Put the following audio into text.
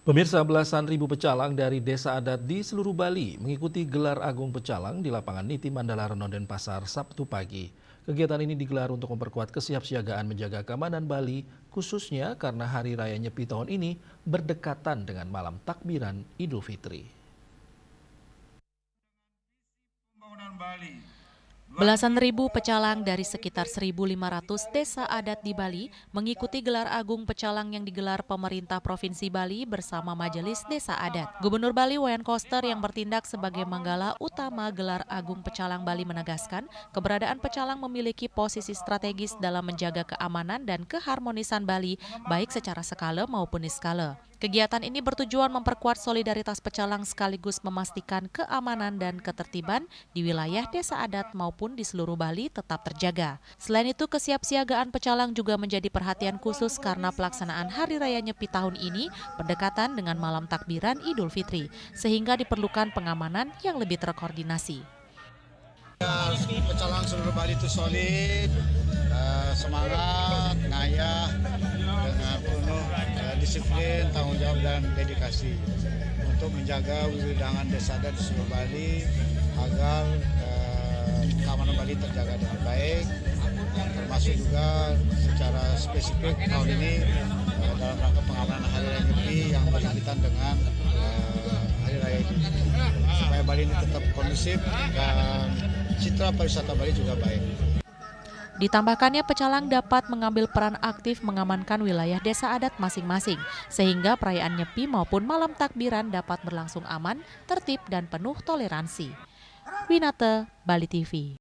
Pemirsa, belasan ribu pecalang dari desa adat di seluruh Bali mengikuti gelar Agung Pecalang di lapangan Niti Mandala Renon Denpasar Sabtu pagi. Kegiatan ini digelar untuk memperkuat kesiapsiagaan menjaga keamanan Bali, khususnya karena Hari Raya Nyepi tahun ini berdekatan dengan malam takbiran Idul Fitri. Belasan ribu pecalang dari sekitar 1.500 desa adat di Bali mengikuti gelar Agung Pecalang yang digelar pemerintah Provinsi Bali bersama Majelis Desa Adat. Gubernur Bali Wayan Koster yang bertindak sebagai manggala utama gelar Agung Pecalang Bali menegaskan keberadaan pecalang memiliki posisi strategis dalam menjaga keamanan dan keharmonisan Bali baik secara skala maupun niskala. Kegiatan ini bertujuan memperkuat solidaritas pecalang sekaligus memastikan keamanan dan ketertiban di wilayah desa adat maupun di seluruh Bali tetap terjaga. Selain itu, kesiapsiagaan pecalang juga menjadi perhatian khusus karena pelaksanaan Hari Raya Nyepi tahun ini berdekatan dengan malam takbiran Idul Fitri, sehingga diperlukan pengamanan yang lebih terkoordinasi. Pecalang seluruh Bali itu solid, semangat, ngayah, dengan penuh disiplin, tanggung jawab dan dedikasi untuk menjaga wiwidangan desa adat di seluruh Bali agar keamanan Bali terjaga dengan baik, termasuk juga secara spesifik tahun ini dalam rangka pengamanan Hari Raya Nyepi yang berkaitan dengan Hari Raya Idul Fitri, supaya Bali ini tetap kondusif dan citra pariwisata Bali juga baik. Ditambahkannya pecalang dapat mengambil peran aktif mengamankan wilayah desa adat masing-masing, sehingga perayaan Nyepi maupun malam takbiran dapat berlangsung aman, tertib, dan penuh toleransi. Winata, Bali TV.